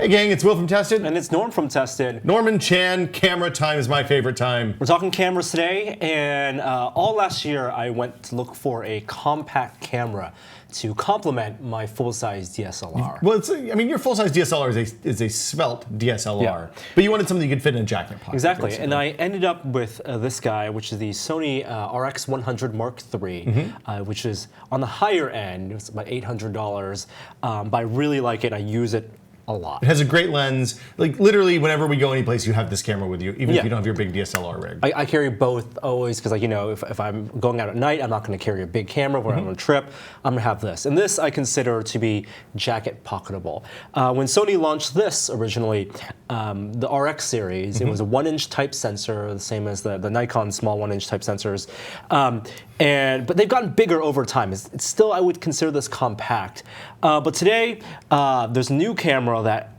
Hey gang, it's Will from Tested. And it's Norm from Tested. Norman Chan, camera time is my favorite time. We're talking cameras today, and all last year I went to look for a compact camera to complement my full-size DSLR. Well, your full-size DSLR is a svelte DSLR, but you wanted something you could fit in a jacket pocket. Exactly, basically. and I ended up with this guy, which is the Sony RX100 Mark III, which is on the higher end. It's about $800, but I really like it. I use it a lot. It has a great lens. Like literally, whenever we go any place, you have this camera with you, even if you don't have your big DSLR rig. I carry both always because, if I'm going out at night, I'm not going to carry a big camera. When I'm on a trip, I'm going to have this. And this I consider to be jacket pocketable. When Sony launched this originally, the RX series, it was a 1-inch type sensor, the same as the Nikon small 1-inch type sensors. But they've gotten bigger over time. It's still, I would consider this compact. But today, there's a new camera that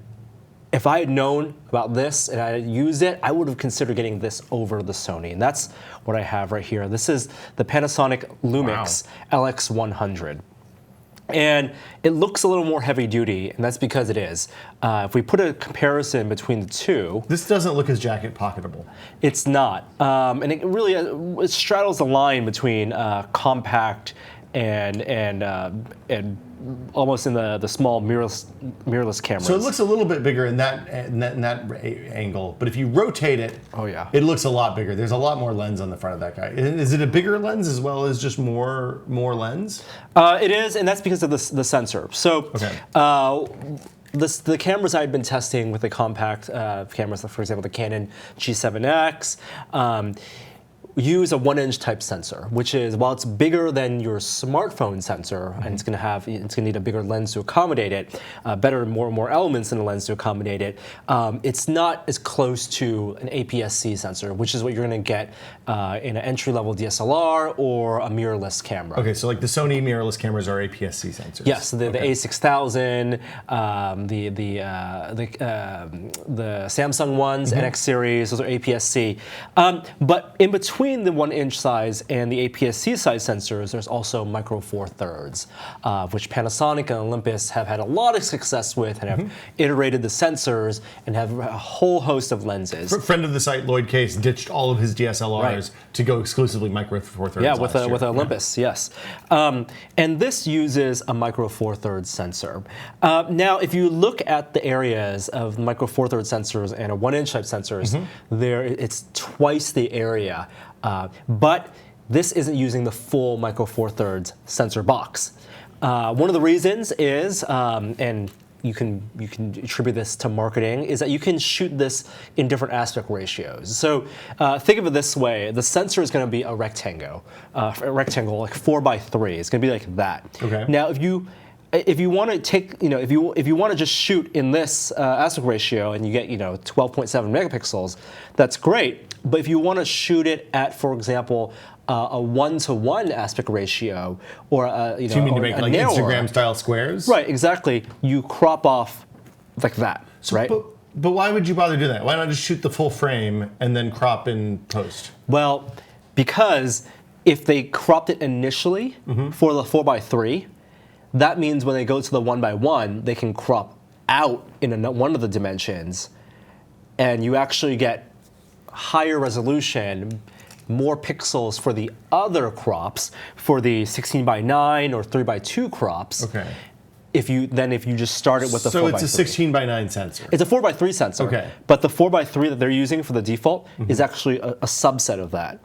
if I had known about this and I had used it, I would have considered getting this over the Sony. And that's what I have right here. This is the Panasonic Lumix LX100. And it looks a little more heavy duty, and that's because it is. If we put a comparison between the two, this doesn't look as jacket pocketable. It's not, and it really it straddles the line between compact and almost in the small mirrorless cameras. So it looks a little bit bigger in that angle, but if you rotate it, it looks a lot bigger. There's a lot more lens on the front of that guy. Is it a bigger lens as well as just more lens? It is, and that's because of the sensor. So. The cameras I've been testing with the compact cameras, for example, the Canon G7X, use a 1-inch type sensor, which is, while it's bigger than your smartphone sensor, and it's going to need a bigger lens to accommodate it, more elements in the lens to accommodate it. It's not as close to an APS-C sensor, which is what you're going to get in an entry-level DSLR or a mirrorless camera. Okay, so like the Sony mirrorless cameras are APS-C sensors. Yes, the A6000, the Samsung ones, NX series, those are APS-C. But in between the 1-inch size and the APS-C size sensors, there's also micro Four Thirds, which Panasonic and Olympus have had a lot of success with and have iterated the sensors and have a whole host of lenses. Friend of the site, Lloyd Case, ditched all of his DSLRs to go exclusively micro Four Thirds. Yeah, with Olympus, yes. And this uses a micro Four Thirds sensor. Now, if you look at the areas of micro Four Thirds sensors and a 1-inch type sensors, it's twice the area. But this isn't using the full micro Four Thirds sensor box. One of the reasons is, and you can attribute this to marketing, is that you can shoot this in different aspect ratios. So think of it this way: the sensor is going to be a rectangle like 4x3. It's going to be like that. Okay. Now, if you want to take, if you want to just shoot in this aspect ratio and you get, 12.7 megapixels, that's great. But if you want to shoot it at, for example, a 1-to-1 aspect ratio, or so you mean to make like Instagram style squares? Right, exactly. You crop off like that, right? But why would you bother doing that? Why not just shoot the full frame and then crop in post? Well, because if they cropped it initially for the 4x3, that means when they go to the 1x1, they can crop out in one of the dimensions, and you actually get higher resolution, more pixels for the other crops, for the 16:9 or 3:2 crops. Okay. If you just start it with the 4x3. So it's a 16:9 sensor. It's a 4x3 sensor. Okay. But the 4x3 that they're using for the default is actually a subset of that.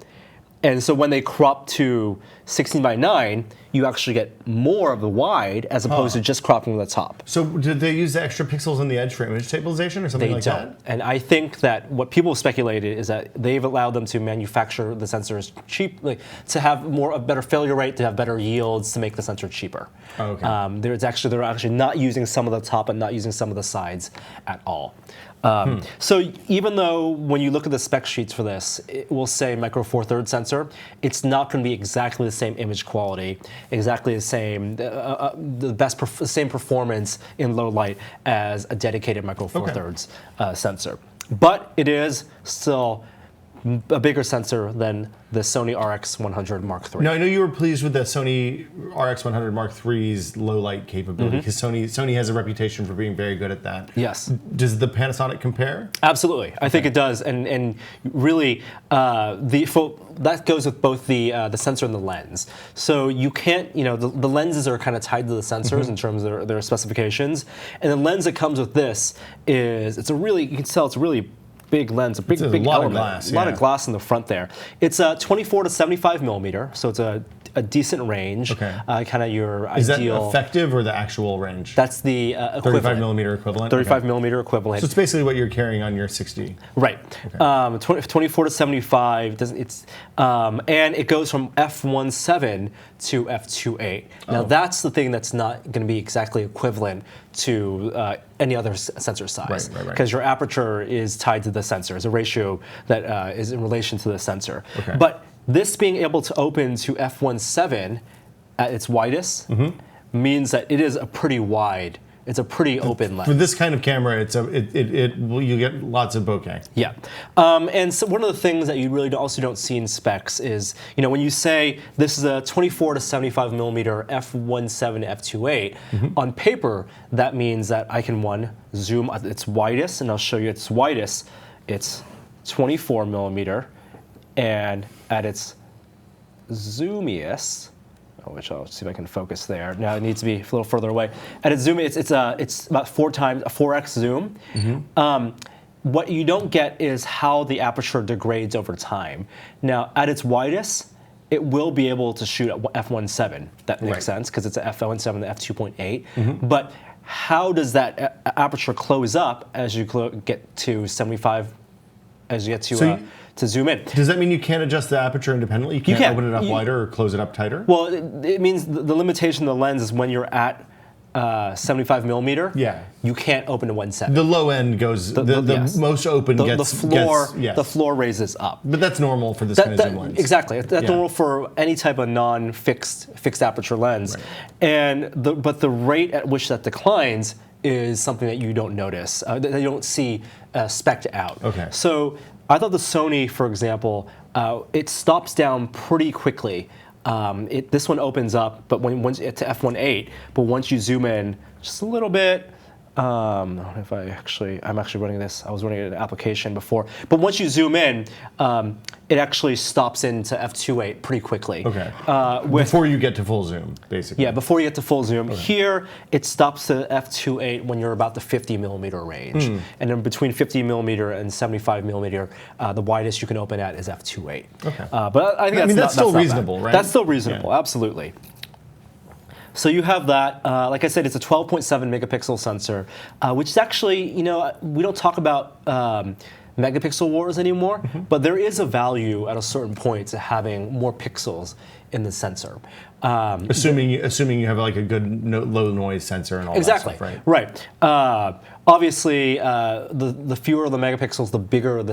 And so when they crop to 16:9, you actually get more of the wide as opposed to just cropping the top. So did they use the extra pixels in the edge for image stabilization or something like that? And I think that what people speculated is that they've allowed them to manufacture the sensors cheaply, to have a better failure rate, to have better yields, to make the sensor cheaper. Oh, okay. They're actually not using some of the top and not using some of the sides at all. So even though when you look at the spec sheets for this, it will say micro Four Thirds sensor, it's not going to be exactly the same image quality, exactly the same, the same performance in low light as a dedicated micro Four Thirds sensor. But it is still a bigger sensor than the Sony RX100 Mark III. Now, I know you were pleased with the Sony RX100 Mark III's low light capability because Sony has a reputation for being very good at that. Yes. Does the Panasonic compare? Absolutely, I think it does, and really that goes with both the sensor and the lens. So you can't, the lenses are kind of tied to the sensors in terms of their specifications, and the lens that comes with this is you can tell it's a really big lens, a big lot element, of glass, a lot of glass in the front there. It's a 24 to 75 millimeter, so it's a decent range. Okay. Kind of your Is ideal. that effective or the actual range? That's the equivalent. 35 millimeter equivalent? 35 millimeter equivalent. So it's basically what you're carrying on your 60. Right. Okay. 24 to 75. And it goes from f1.7 to f2.8. Now that's the thing that's not going to be exactly equivalent to any other sensor size. Right. Because your aperture is tied to the sensor. It's a ratio that is in relation to the sensor. Okay. But this being able to open to f1.7 at its widest means that it is a pretty wide. It's a pretty open lens. For this kind of camera, you get lots of bokeh. Yeah, and so one of the things that you really also don't see in specs is, when you say this is a 24 to 75 millimeter f1.7 f2.8, on paper that means that I can zoom at its widest, and I'll show you its widest. It's 24 millimeter, and at its zoomiest, which I'll see if I can focus there. Now it needs to be a little further away. At its zoom, it's about 4x zoom. What you don't get is how the aperture degrades over time. Now at its widest, it will be able to shoot at f1.7. That makes sense because it's an f1.7 to f2.8. But how does that aperture close up as you get to 75? As you get to zoom in. Does that mean you can't adjust the aperture independently? You can't open it up wider or close it up tighter? Well, it means the limitation of the lens is when you're at 75 millimeter. Yeah. You can't open to 1.7. The low end goes. The most open gets the floor raises up. But that's normal for this kind of zoom lens. Exactly. That's normal for any type of fixed aperture lens. Right. But the rate at which that declines is something that you don't notice. That you don't see spec'd out. Okay. So I thought the Sony, for example, it stops down pretty quickly. This one opens up, but once to f1.8, but once you zoom in just a little bit, I'm actually running this. I was running an application before, but once you zoom in, it actually stops into f2.8 pretty quickly. Okay. Before you get to full zoom, basically. Yeah, before you get to full zoom. Okay. Here, it stops to f2.8 when you're about the 50 millimeter range, and then between 50 millimeter and 75 millimeter, the widest you can open at is f2.8. Okay. But I think that's still reasonable, right? That's still reasonable, absolutely. So you have that. Like I said, it's a 12.7 megapixel sensor, which is actually, we don't talk about megapixel wars anymore, but there is a value at a certain point to having more pixels in the sensor. Assuming you have like a good low noise sensor and all that stuff, right? Right. Obviously, the fewer the megapixels, the bigger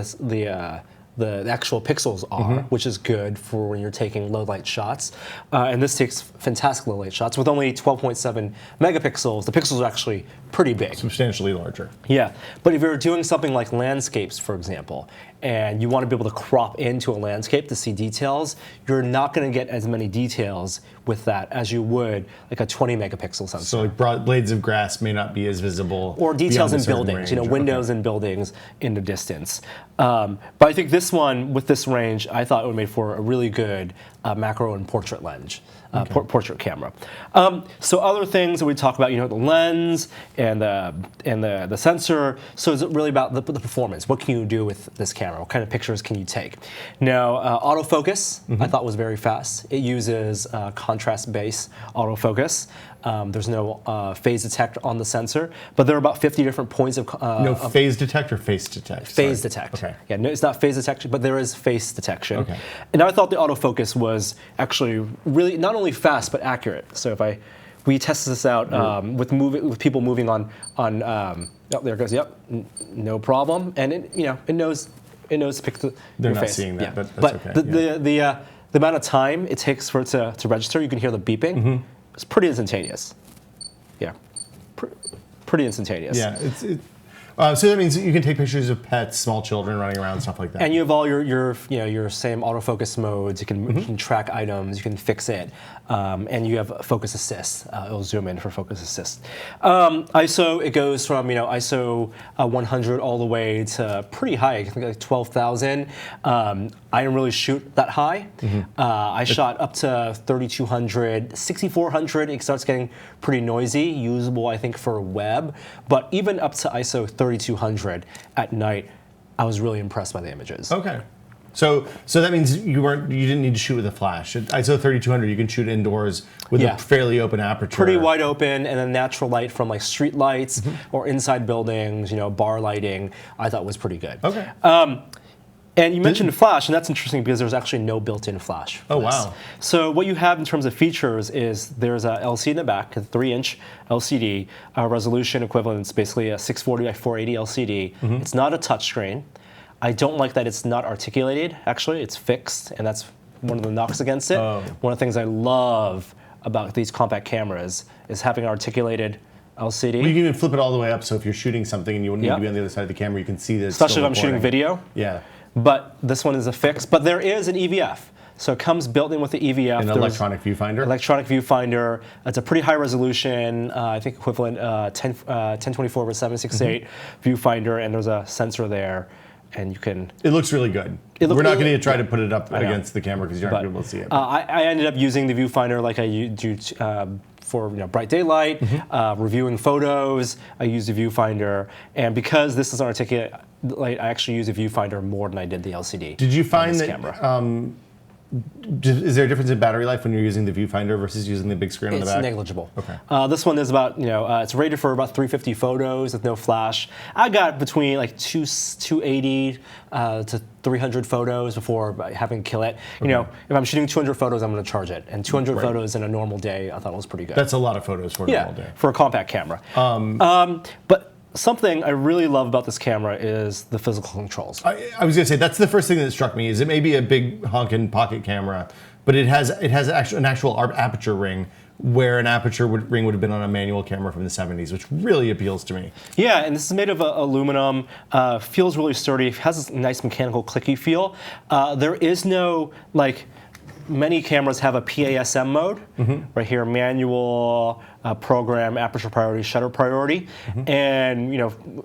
the actual pixels are, which is good for when you're taking low light shots. And this takes fantastic low light shots. With only 12.7 megapixels, the pixels are actually pretty big. Substantially larger. Yeah, but if you're doing something like landscapes, for example, and you want to be able to crop into a landscape to see details, you're not going to get as many details with that as you would like a 20 megapixel sensor. So like broad blades of grass may not be as visible. Or details in buildings, windows in buildings in the distance. But I think this one, with this range, I thought it would make for a really good macro and portrait lens. Portrait camera. So other things that we talk about, the lens and the sensor. So it's really about the performance. What can you do with this camera? What kind of pictures can you take? Now, autofocus I thought was very fast. It uses contrast-based autofocus. There's no phase detect on the sensor, but there are about 50 different points of phase detect or face detect. Phase detect. Okay. Yeah, no, it's not phase detection, but there is face detection. Okay. And I thought the autofocus was actually really not only fast but accurate. So we tested this out with people moving on. Oh, there it goes. Yep, no problem. And it knows to pick your face. They're not seeing that, yeah. but that's okay. The amount of time it takes for it to register, you can hear the beeping. It's pretty instantaneous. Yeah, pretty instantaneous. Yeah, So that means you can take pictures of pets, small children running around, stuff like that. And you have all your same autofocus modes. You can track items. You can fix it, and you have focus assist. It'll zoom in for focus assist. ISO, it goes from ISO 100 all the way to pretty high. I think like 12,000. I didn't really shoot that high. I shot up to 3,200, 6,400. It starts getting pretty noisy, usable I think for web, but even up to ISO 3,200 at night, I was really impressed by the images. Okay. So that means you didn't need to shoot with a flash. At ISO 3200, you can shoot indoors with a fairly open aperture. Pretty wide open, and then natural light from like street lights or inside buildings, bar lighting, I thought was pretty good. Okay. And you mentioned flash, and that's interesting because there's actually no built-in flash. Oh, wow. So what you have in terms of features is there's a LCD in the back, a 3-inch LCD, resolution equivalent. It's basically a 640 by 480 LCD. It's not a touchscreen. I don't like that it's not articulated, actually. It's fixed, and that's one of the knocks against it. One of the things I love about these compact cameras is having an articulated LCD. Well, you can even flip it all the way up, so if you're shooting something and you wouldn't need to be on the other side of the camera, you can see this. Especially if I'm shooting video. Yeah. But this one is a fix. But there is an EVF. So it comes built in with the EVF. An electronic viewfinder? Electronic viewfinder. It's a pretty high resolution, I think equivalent 1024 by 768 viewfinder, and there's a sensor there. And you can... It looks really good. We're not going to try to put it up against the camera because you're not going to be able to see it. I ended up using the viewfinder like I do for bright daylight, reviewing photos. I used the viewfinder, and because this is articulate, I actually use the viewfinder more than I did the LCD. Did you find that? Camera. Is there a difference in battery life when you're using the viewfinder versus using the big screen on the back? It's negligible. Okay. This one is about, it's rated for about 350 photos with no flash. I got between like 280 to 300 photos before having to kill it. If I'm shooting 200 photos, I'm going to charge it. And 200 photos in a normal day, I thought it was pretty good. That's a lot of photos for a normal day. For a compact camera. But something I really love about this camera is the physical controls. I was going to say, that's the first thing that struck me, is it may be a big honkin' pocket camera, but it has an actual aperture ring, where an aperture ring would have been on a manual camera from the 70s, which really appeals to me. Yeah, and this is made of aluminum, feels really sturdy, has this nice mechanical clicky feel. There is no, many cameras have a PASM mode, right here, manual, program, aperture priority, shutter priority, and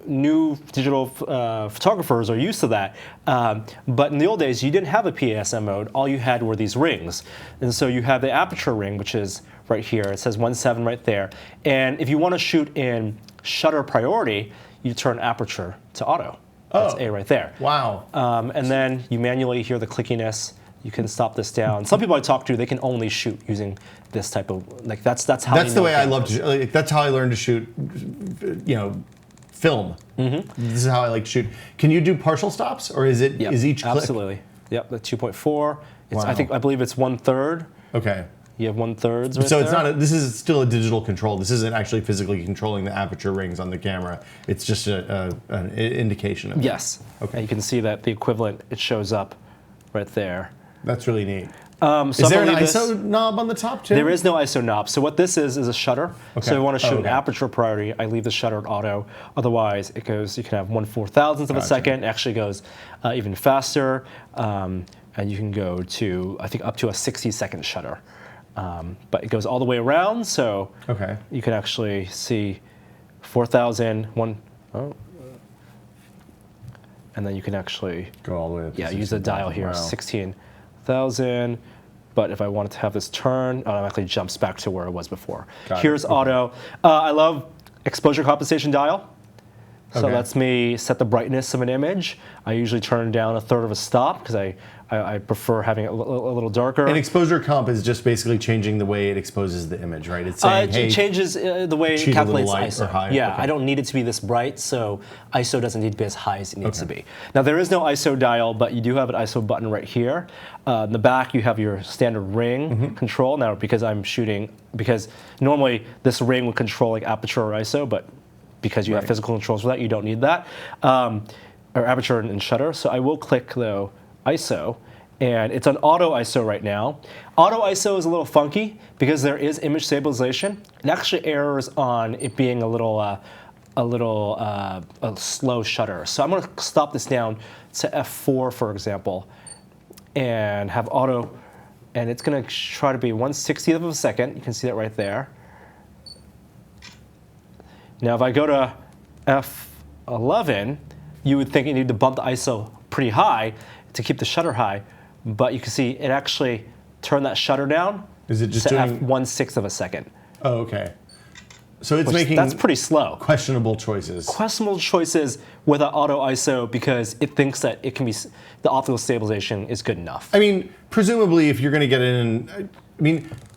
new digital photographers are used to that. But in the old days, you didn't have a PASM mode. All you had were these rings, and so you have the aperture ring, which is right here. It says 1.7 right there. And if you want to shoot in shutter priority, you turn aperture to auto. That's A right there. Wow. And then you manually hear the clickiness. You can stop this down. Some people I talk to, they can only shoot using this type of that's how. That's the way I love to shoot. That's how I learned to shoot. Film. This is how I like to shoot. Can you do partial stops, or is it is each click? Absolutely. Yep. The 2.4. Wow. I believe it's 1/3. Okay. You have 1/3 right so there. It's not. This is still a digital control. This isn't actually physically controlling the aperture rings on the camera. It's just an indication of it. Yes. Okay. And you can see that the equivalent, it shows up right there. That's really neat. So is there an ISO knob on the top too? There is no ISO knob. So what this is a shutter. Okay. So if you want to shoot an aperture priority, I leave the shutter at auto. Otherwise, it goes. You can have 1/4000th of a second. It actually goes even faster, and you can go to I think up to a 60-second shutter. But it goes all the way around, so you can actually see 4,000, and then you can actually go all the way up to use the dial here, 16,000. But if I wanted to have this turn, it automatically jumps back to where it was before. Here's auto. I love exposure compensation dial. So it lets me set the brightness of an image. I usually turn down 1/3 of a stop because I prefer having it a little darker. And exposure comp is just basically changing the way it exposes the image, right? It's saying, it changes the way it calculates ISO. High. Yeah, I don't need it to be this bright, so ISO doesn't need to be as high as it needs to be. Now there is no ISO dial, but you do have an ISO button right here. In the back, you have your standard ring control. Now, because I'm shooting, because normally this ring would control like aperture or ISO, but because you have physical controls for that, you don't need that, or aperture and shutter. So I will click though ISO, and it's on auto ISO right now. Auto ISO is a little funky because there is image stabilization. It actually errors on it being a little a slow shutter. So I'm going to stop this down to f4, for example, and have auto, and it's going to try to be 1/60th of a second. You can see that right there. Now, if I go to f11, you would think you need to bump the ISO pretty high to keep the shutter high, but you can see it actually turned that shutter down. Is it just to doing f1/6 of a second? Oh, okay. So it's making That's pretty slow. questionable choices. Questionable choices with an auto ISO because it thinks that it can be the optical stabilization is good enough. I mean, presumably, if you're going to get in,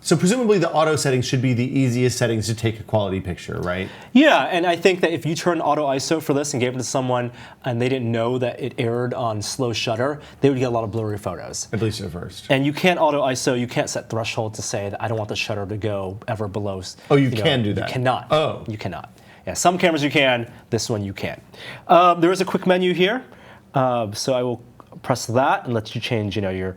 so presumably the auto settings should be the easiest settings to take a quality picture, right? Yeah, and I think that if you turn auto ISO for this and gave it to someone and they didn't know that it erred on slow shutter, they would get a lot of blurry photos. At least at first. And you can't auto ISO, you can't set threshold to say that I don't want the shutter to go ever below. Oh, you can do that? You cannot. Oh. You cannot. Yeah, some cameras you can, this one you can't. There is a quick menu here, so I will press that and let you change, your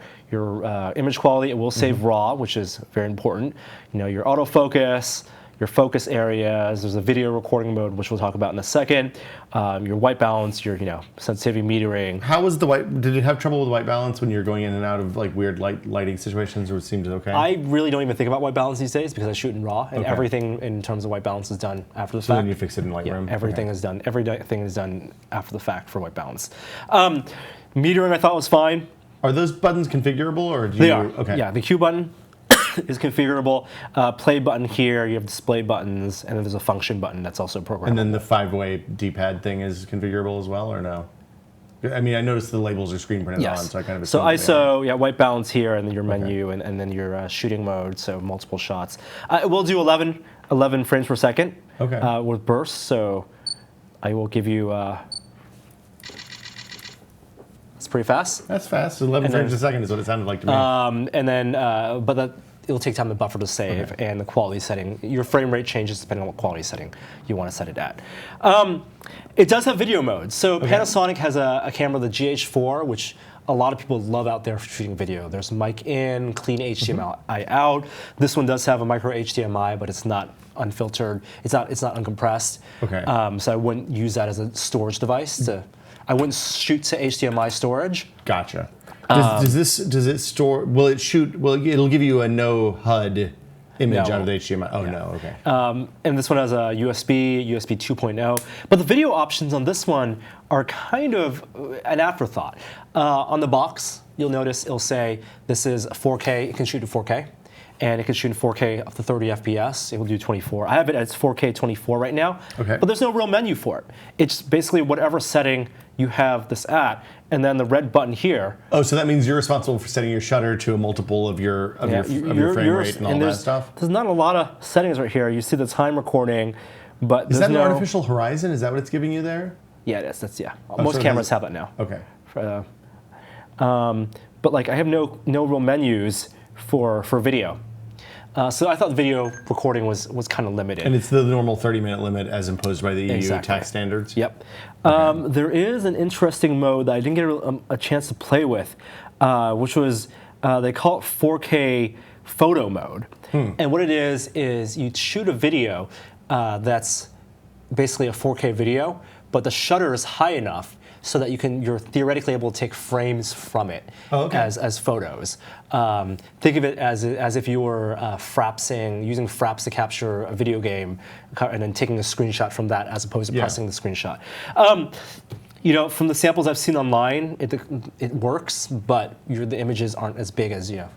image quality. It will save RAW, which is very important. Your autofocus, your focus areas. There's a video recording mode, which we'll talk about in a second. Your white balance, your sensitivity metering. How was the white? Did it have trouble with white balance when you're going in and out of like weird lighting situations, or it seemed okay? I really don't even think about white balance these days because I shoot in RAW, and everything in terms of white balance is done after the fact. So then you fix it in Lightroom. Yeah, everything is done. Everything is done after the fact for white balance. Metering I thought was fine. Are those buttons configurable, or do They you? are. Okay. Yeah, the Q button is configurable. Play button here. You have display buttons, and then there's a function button that's also programmable. And then the 5-way D-pad thing is configurable as well, or no? I mean, I noticed the labels are screen printed on, so I kind of So assumed they are. ISO, white balance here, and then your menu, and then your shooting mode, so multiple shots. It will do 11 frames per second with bursts, so I will give you. It's pretty fast. That's fast. 11 frames a second is what it sounded like to me. And then, but it'll take time to buffer to save, and the quality setting. Your frame rate changes depending on what quality setting you want to set it at. It does have video mode. So Panasonic has a camera, the GH4, which a lot of people love out there for shooting video. There's mic in, clean HDMI out. This one does have a micro HDMI, but it's not unfiltered. It's not uncompressed. So I wouldn't use that as a storage device. I wouldn't shoot to HDMI storage. Gotcha. Does it store? Will it shoot? Well, it'll give you a no HUD image out of the HDMI. Oh no, okay. And this one has a USB 2.0. But the video options on this one are kind of an afterthought. On the box, you'll notice it'll say this is 4K. It can shoot to 4K. And it can shoot in 4K up to 30 FPS. It will do 24. I have it as 4K 24 right now. But there's no real menu for it. It's basically whatever setting you have this at, and then the red button here. Oh, so that means you're responsible for setting your shutter to a multiple of your frame rate and all that stuff? There's not a lot of settings right here. You see the time recording, but is that an artificial horizon? Is that what it's giving you there? Yeah, it is. Most cameras have that now. Okay. But like I have no real menus for video. So I thought the video recording was kind of limited. And it's the normal 30-minute limit as imposed by the EU tax standards? Yep. There is an interesting mode that I didn't get a chance to play with, which was, they call it 4K photo mode. And what it is you shoot a video that's basically a 4K video, but the shutter is high enough so that you're theoretically able to take frames from it as photos. Think of it as if you were using fraps to capture a video game, and then taking a screenshot from that as opposed to pressing the screenshot. From the samples I've seen online, it works, but the images aren't as big as You're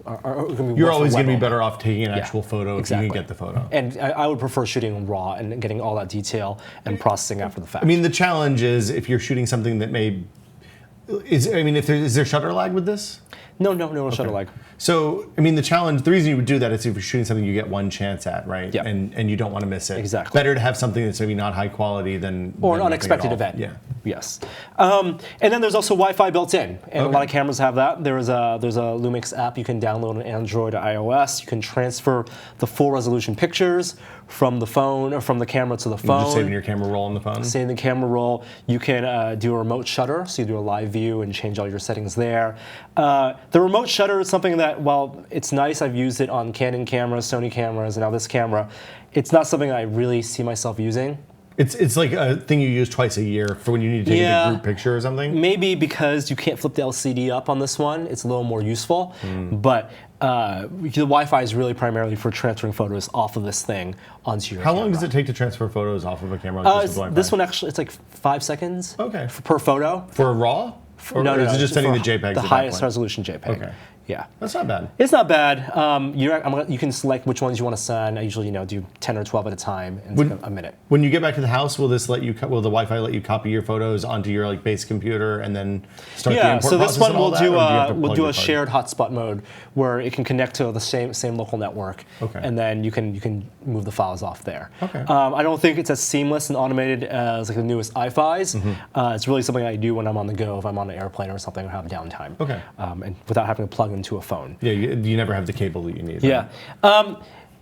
always going to be better off taking an actual photo if you can get the photo. And I would prefer shooting RAW and getting all that detail and processing after the fact. I mean, the challenge is if you're shooting something that is there shutter lag with this? No shutter lag. So, I mean, the reason you would do that is if you're shooting something you get one chance at, right? Yep. And you don't want to miss it. Exactly. Better to have something that's maybe not high quality than an unexpected event. Yeah. Yes. And then there's also Wi-Fi built in, and a lot of cameras have that. There's a Lumix app you can download on Android or iOS. You can transfer the full resolution pictures from the phone or from the camera to the phone. You're just saving your camera roll on the phone? Saving the camera roll. You can do a remote shutter, so you do a live view and change all your settings there. The remote shutter is something that, while it's nice, I've used it on Canon cameras, Sony cameras, and now this camera, it's not something I really see myself using. It's like a thing you use twice a year for when you need to take a group picture or something. Maybe because you can't flip the LCD up on this one, it's a little more useful. But the Wi-Fi is really primarily for transferring photos off of this thing onto your How camera. long does it take to transfer photos off of a camera like this with Wi-Fi? This one actually, it's like 5 seconds per photo. For a RAW? Or is it just sending the JPEGs? The highest resolution JPEG. Okay. Yeah. That's not bad. It's not bad. You can select which ones you want to send. I usually do 10 or 12 at a time in a minute. When you get back to the house, will the Wi-Fi let you copy your photos onto your base computer and then start the import process? So this one we'll do a shared hotspot mode where it can connect to the same local network, and then you can move the files off there. Okay. I don't think it's as seamless and automated as like the newest iFis. It's really something I do when I'm on the go, if I'm on an airplane or something, or have downtime. Okay. And without having to plug into a phone. Yeah, you never have the cable that you need. Yeah.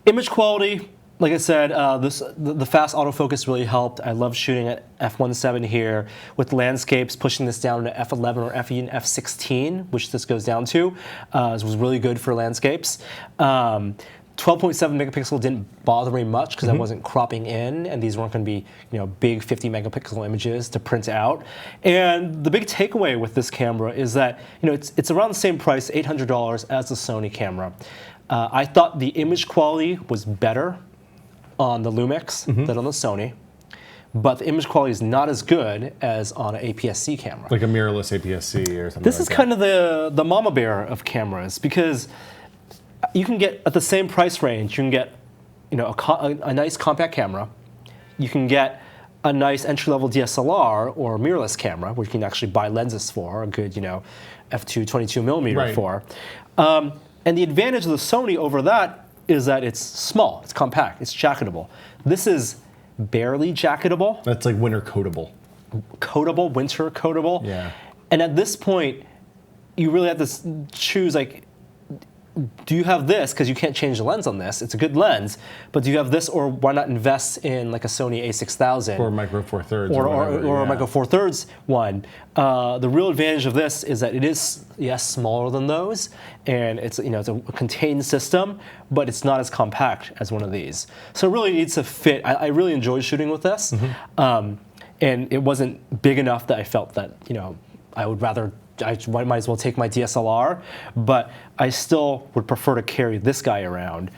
Image quality, like I said, the fast autofocus really helped. I love shooting at f1.7 here with landscapes, pushing this down to f11 or even f16, which this goes down to. This was really good for landscapes. 12.7 megapixel didn't bother me much because I wasn't cropping in, and these weren't going to be big 50 megapixel images to print out. And the big takeaway with this camera is that it's around the same price, $800, as the Sony camera. I thought the image quality was better on the Lumix than on the Sony, but the image quality is not as good as on an APS-C camera. Like a mirrorless APS-C or something. This is kind of the mama bear of cameras, because you can get, at the same price range, you can get a nice compact camera. You can get a nice entry-level DSLR or mirrorless camera, where you can actually buy lenses for, a good f2 22 millimeter for. And the advantage of the Sony over that is that it's small, it's compact, it's jacketable. This is barely jacketable. That's like winter coatable. Coatable, winter coatable. Yeah. And at this point, you really have to choose, like, do you have this, because you can't change the lens on this, it's a good lens, but do you have this, or why not invest in like a Sony a6000? Or a Micro Four Thirds. Or a Micro Four Thirds one. The real advantage of this is that it is, yes, smaller than those, and it's it's a contained system, but it's not as compact as one of these. So it really needs to fit. I really enjoyed shooting with this, and it wasn't big enough that I felt that I would rather. I might as well take my DSLR, but I still would prefer to carry this guy around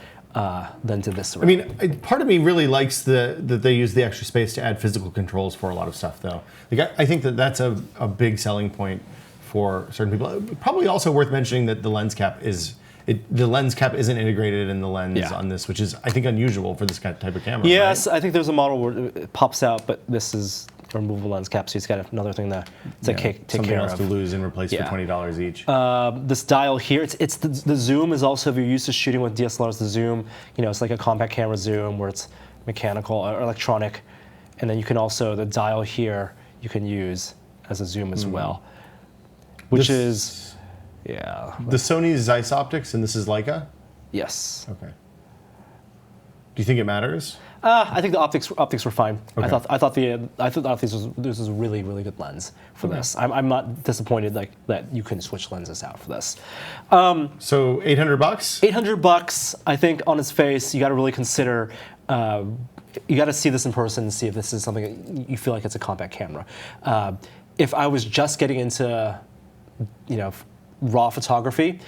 than to this. I mean, part of me really likes that they use the extra space to add physical controls for a lot of stuff, though. Like, I think that's a big selling point for certain people. Probably also worth mentioning that the lens cap isn't integrated in the lens on this, which is, I think, unusual for this type of camera. Yes, right? I think there's a model where it pops out, but this is a removable lens cap, so it's got another thing to take care of. Something else to lose and replace for $20 each. This dial here, it's the zoom is also, if you're used to shooting with DSLRs, the zoom, it's like a compact camera zoom where it's mechanical or electronic, and then you can also, the dial here, you can use as a zoom as well, which is, The Sony's Zeiss optics, and this is Leica? Yes. Okay. Do you think it matters? I think the optics were fine. Okay. I thought this was a really, really good lens for this. I'm not disappointed that you couldn't switch lenses out for this. So $800? $800. I think on its face, you got to really consider. You got to see this in person and see if this is something that you feel like it's a compact camera. If I was just getting into, raw photography,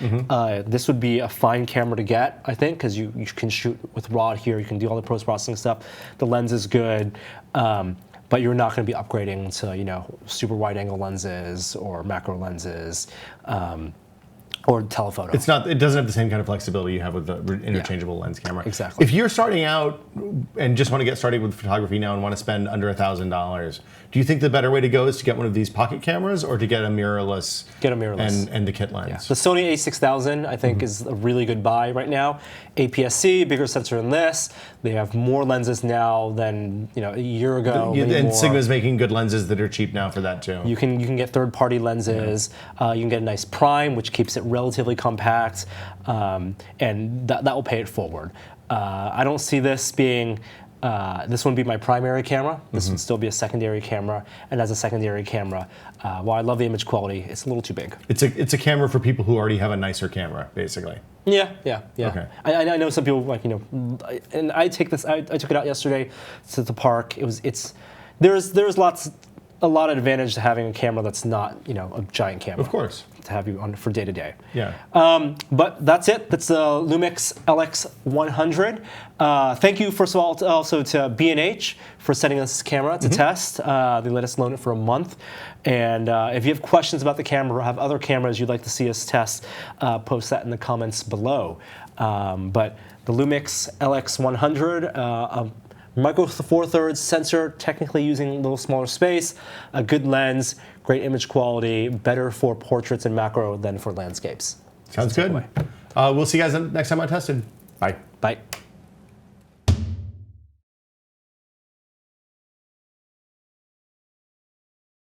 this would be a fine camera to get, I think, because you can shoot with RAW here, you can do all the post-processing stuff. The lens is good, but you're not going to be upgrading to super wide-angle lenses or macro lenses. Or telephoto. It doesn't have the same kind of flexibility you have with the interchangeable lens camera. Exactly. If you're starting out and just want to get started with photography now and want to spend under $1,000, do you think the better way to go is to get one of these pocket cameras or to get a mirrorless? Get a mirrorless. And the kit lens. Yeah. The Sony a6000, I think, is a really good buy right now. APS-C, bigger sensor than this. They have more lenses now than a year ago. And Sigma's making good lenses that are cheap now for that too. You can get third-party lenses. You can get a nice prime, which keeps it relatively compact, and that will pay it forward. I don't see this being This would be my primary camera. This would still be a secondary camera. And as a secondary camera, while I love the image quality, it's a little too big. It's a camera for people who already have a nicer camera, basically. Yeah. Okay. I know some people like and I take this. I took it out yesterday to the park. There's a lot of advantage to having a camera that's not a giant camera. Of course. To have you on for day to day. Yeah. But that's it. That's the Lumix LX100. Thank you, first of all, also to B&H for sending us this camera to test. They let us loan it for a month. And if you have questions about the camera or have other cameras you'd like to see us test, post that in the comments below. But the Lumix LX100, Micro Four Thirds sensor, technically using a little smaller space, a good lens, great image quality, better for portraits and macro than for landscapes. Sounds good. We'll see you guys next time on Tested. Bye. Bye.